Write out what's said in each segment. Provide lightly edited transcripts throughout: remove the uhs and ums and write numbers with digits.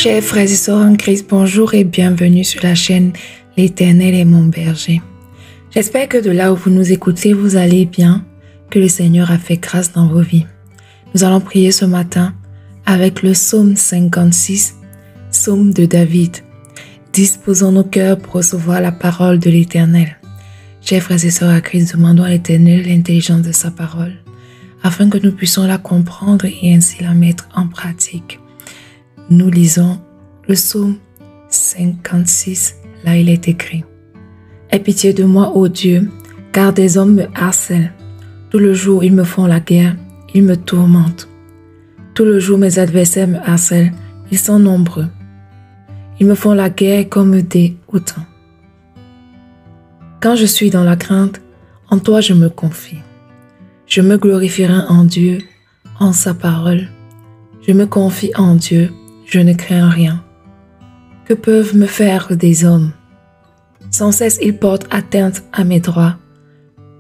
Chers frères et sœurs en Christ, bonjour et bienvenue sur la chaîne L'Éternel est mon berger. J'espère que de là où vous nous écoutez, vous allez bien, que le Seigneur a fait grâce dans vos vies. Nous allons prier ce matin avec le psaume 56, psaume de David. Disposons nos cœurs pour recevoir la parole de l'Éternel. Chers frères et sœurs en Christ, demandons à l'Éternel l'intelligence de sa parole, afin que nous puissions la comprendre et ainsi la mettre en pratique. Nous lisons le psaume 56, là il est écrit: « Aie pitié de moi, ô Dieu, car des hommes me harcèlent. Tout le jour ils me font la guerre, ils me tourmentent. Tout le jour mes adversaires me harcèlent, ils sont nombreux. Ils me font la guerre comme des hautains. Quand je suis dans la crainte, en toi je me confie. Je me glorifierai en Dieu, en sa parole. Je me confie en Dieu, je ne crains rien. Que peuvent me faire des hommes? Sans cesse ils portent atteinte à mes droits.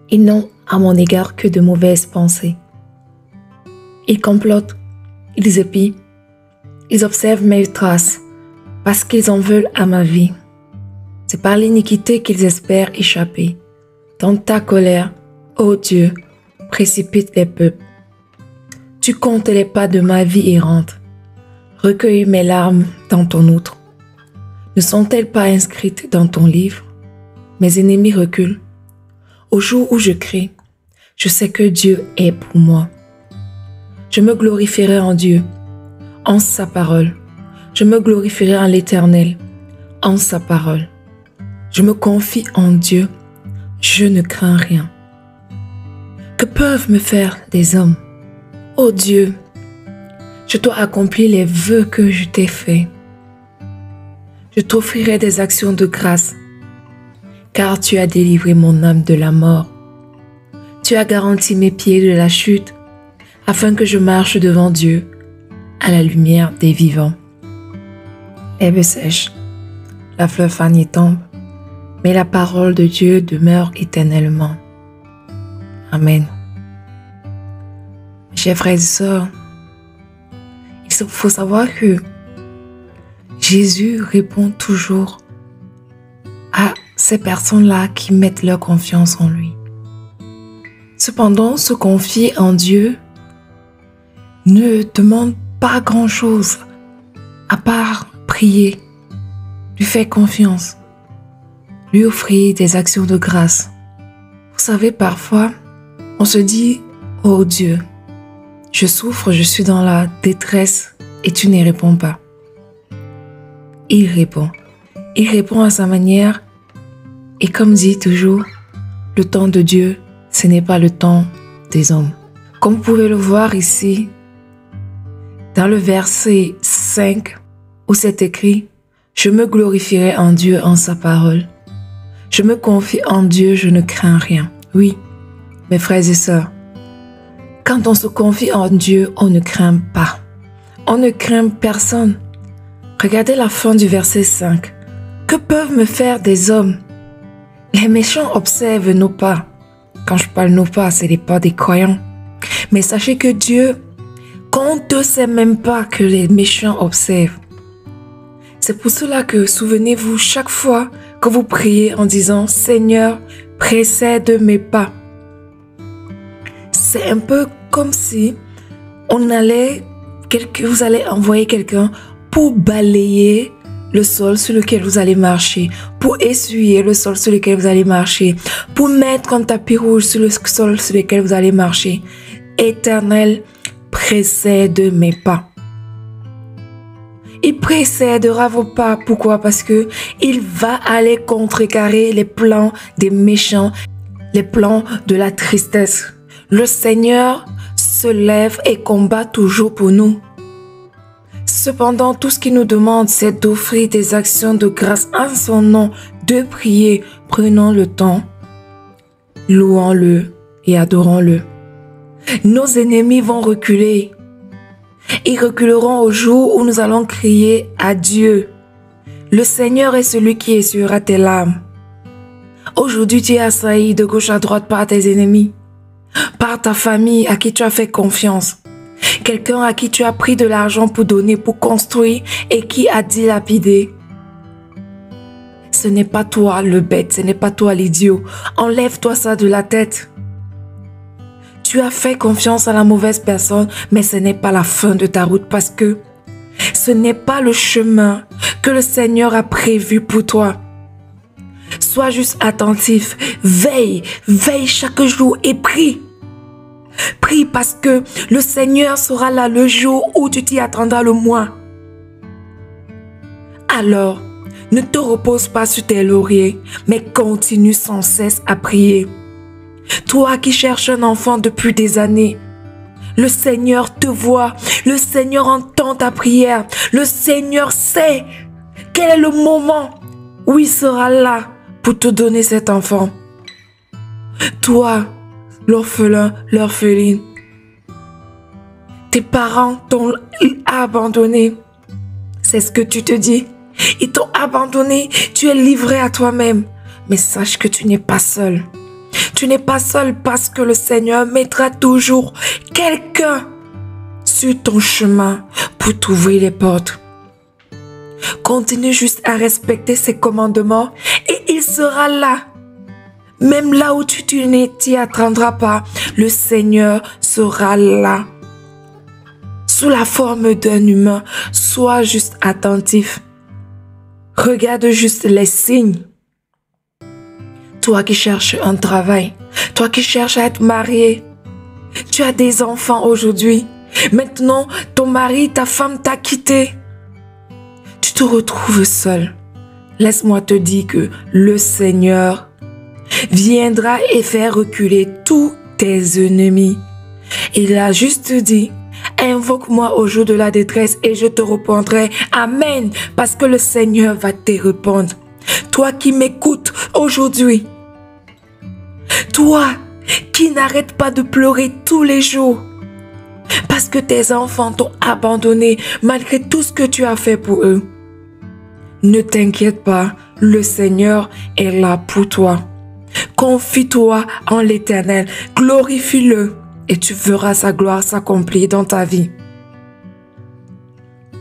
Ils n'ont à mon égard que de mauvaises pensées. Ils complotent, ils épient, ils observent mes traces, parce qu'ils en veulent à ma vie. C'est par l'iniquité qu'ils espèrent échapper. Dans ta colère, ô Dieu, précipite les peuples. Tu comptes les pas de ma vie errante. Recueille mes larmes dans ton outre. Ne sont-elles pas inscrites dans ton livre? Mes ennemis reculent. Au jour où je crie, je sais que Dieu est pour moi. Je me glorifierai en Dieu, en sa parole. Je me glorifierai en l'Éternel, en sa parole. Je me confie en Dieu, je ne crains rien. Que peuvent me faire des hommes? Ô Dieu, je dois accomplir les vœux que je t'ai faits. Je t'offrirai des actions de grâce, car tu as délivré mon âme de la mort. Tu as garanti mes pieds de la chute, afin que je marche devant Dieu, à la lumière des vivants. L'herbe sèche, la fleur fanée tombe, mais la parole de Dieu demeure éternellement. Amen. Chers frères et sœurs, il faut savoir que Jésus répond toujours à ces personnes-là qui mettent leur confiance en lui. Cependant, se confier en Dieu ne demande pas grand-chose à part prier, lui faire confiance, lui offrir des actions de grâce. Vous savez, parfois, on se dit: « Oh Dieu, je souffre, je suis dans la détresse et tu ne réponds pas. » Il répond. Il répond à sa manière et comme dit toujours, le temps de Dieu, ce n'est pas le temps des hommes. Comme vous pouvez le voir ici, dans le verset 5, où c'est écrit: « Je me glorifierai en Dieu, en sa parole. Je me confie en Dieu, je ne crains rien. » Oui, mes frères et sœurs, quand on se confie en Dieu, on ne craint pas. On ne craint personne. Regardez la fin du verset 5. « Que peuvent me faire des hommes? Les méchants observent nos pas. » Quand je parle nos pas, ce n'est pas des croyants. Mais sachez que Dieu compte ne sait même pas que les méchants observent. C'est pour cela que, souvenez-vous, chaque fois que vous priez en disant « Seigneur, précède mes pas », c'est un peu comme si vous allez envoyer quelqu'un pour balayer le sol sur lequel vous allez marcher, pour essuyer le sol sur lequel vous allez marcher, pour mettre un tapis rouge sur le sol sur lequel vous allez marcher. Éternel, précède mes pas. Il précédera vos pas. Pourquoi? Parce que il va aller contrecarrer les plans des méchants, les plans de la tristesse. Le Seigneur se lève et combat toujours pour nous. Cependant, tout ce qu'il nous demande, c'est d'offrir des actions de grâce en son nom, de prier. Prenons le temps, louons-le et adorons-le. Nos ennemis vont reculer. Ils reculeront au jour où nous allons crier à Dieu. Le Seigneur est celui qui essuiera tes larmes. Aujourd'hui, tu es assailli de gauche à droite par tes ennemis, par ta famille à qui tu as fait confiance. Quelqu'un à qui tu as pris de l'argent pour donner, pour construire et qui a dilapidé. Ce n'est pas toi le bête, ce n'est pas toi l'idiot. Enlève-toi ça de la tête. Tu as fait confiance à la mauvaise personne, mais ce n'est pas la fin de ta route parce que ce n'est pas le chemin que le Seigneur a prévu pour toi. Sois juste attentif, veille chaque jour et prie. Prie parce que le Seigneur sera là le jour où tu t'y attendras le moins. Alors, ne te repose pas sur tes lauriers, mais continue sans cesse à prier. Toi qui cherches un enfant depuis des années, le Seigneur te voit, le Seigneur entend ta prière, le Seigneur sait quel est le moment où il sera là pour te donner cet enfant. Toi, l'orphelin, l'orpheline, tes parents t'ont abandonné. C'est ce que tu te dis. Ils t'ont abandonné, tu es livré à toi-même. Mais sache que tu n'es pas seul. Tu n'es pas seul parce que le Seigneur mettra toujours quelqu'un sur ton chemin pour t'ouvrir les portes. Continue juste à respecter ses commandements et il sera là. Même là où tu ne t'y attendras pas, le Seigneur sera là. Sous la forme d'un humain, sois juste attentif. Regarde juste les signes. Toi qui cherches un travail, toi qui cherches à être marié, tu as des enfants aujourd'hui. Maintenant, ton mari, ta femme t'a quitté. Tu te retrouves seul. Laisse-moi te dire que le Seigneur viendra et faire reculer tous tes ennemis. Il a juste dit, invoque-moi au jour de la détresse et je te répondrai. Amen. Parce que le Seigneur va te répondre. Toi qui m'écoutes aujourd'hui, toi qui n'arrêtes pas de pleurer tous les jours parce que tes enfants t'ont abandonné malgré tout ce que tu as fait pour eux. Ne t'inquiète pas, le Seigneur est là pour toi. Confie-toi en l'Éternel, glorifie-le et tu verras sa gloire s'accomplir dans ta vie.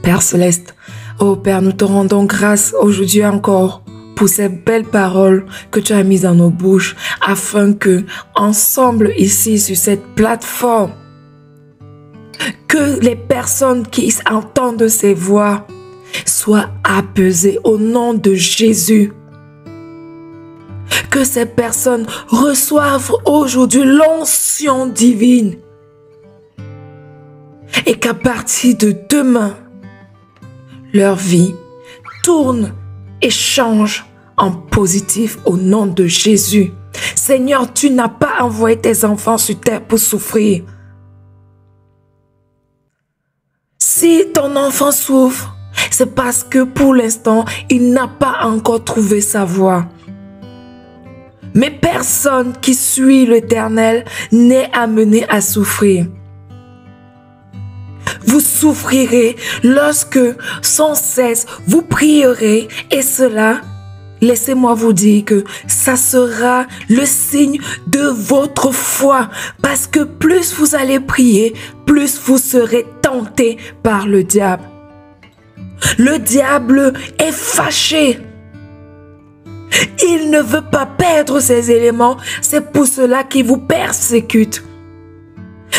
Père Céleste, oh Père, nous te rendons grâce aujourd'hui encore pour ces belles paroles que tu as mises dans nos bouches afin que, ensemble ici sur cette plateforme, que les personnes qui entendent ces voix soient apaisées au nom de Jésus. Que ces personnes reçoivent aujourd'hui l'onction divine et qu'à partir de demain, leur vie tourne et change en positif au nom de Jésus. Seigneur, tu n'as pas envoyé tes enfants sur terre pour souffrir. Si ton enfant souffre, c'est parce que pour l'instant, il n'a pas encore trouvé sa voie. Mais personne qui suit l'Éternel n'est amené à souffrir. Vous souffrirez lorsque, sans cesse, vous prierez et cela, laissez-moi vous dire que ça sera le signe de votre foi. Parce que plus vous allez prier, plus vous serez tentés par le diable. Le diable est fâché. Il ne veut pas perdre ses éléments. C'est pour cela qu'il vous persécute.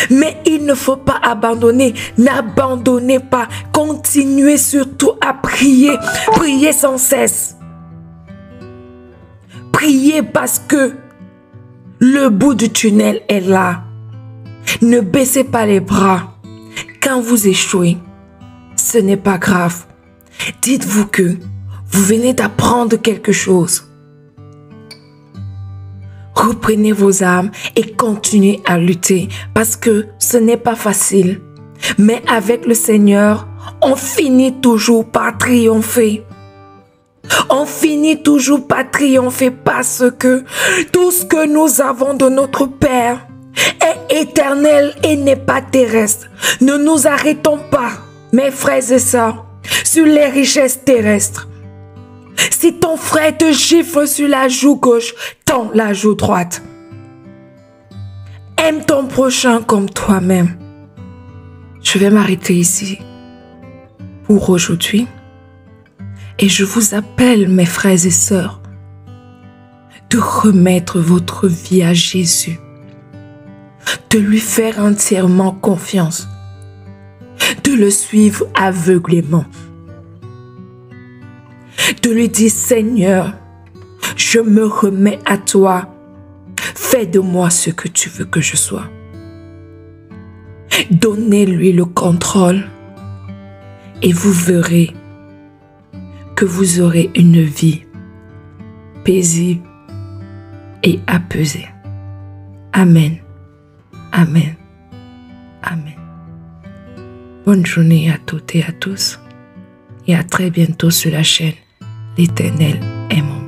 Mais il ne faut pas abandonner. N'abandonnez pas. Continuez surtout à prier. Priez sans cesse. Priez parce que le bout du tunnel est là. Ne baissez pas les bras. Quand vous échouez, ce n'est pas grave. Dites-vous que vous venez d'apprendre quelque chose. Reprenez vos armes et continuez à lutter parce que ce n'est pas facile. Mais avec le Seigneur, on finit toujours par triompher. On finit toujours par triompher parce que tout ce que nous avons de notre Père est éternel et n'est pas terrestre. Ne nous arrêtons pas, mes frères et sœurs, sur les richesses terrestres. Si ton frère te gifle sur la joue gauche, tends la joue droite. Aime ton prochain comme toi-même. Je vais m'arrêter ici pour aujourd'hui et je vous appelle, mes frères et sœurs, de remettre votre vie à Jésus, de lui faire entièrement confiance, de le suivre aveuglément, de lui dire: Seigneur, je me remets à toi, fais de moi ce que tu veux que je sois. Donnez-lui le contrôle et vous verrez que vous aurez une vie paisible et apaisée. Amen. Amen. Amen. Bonne journée à toutes et à tous et à très bientôt sur la chaîne L'Éternel est mon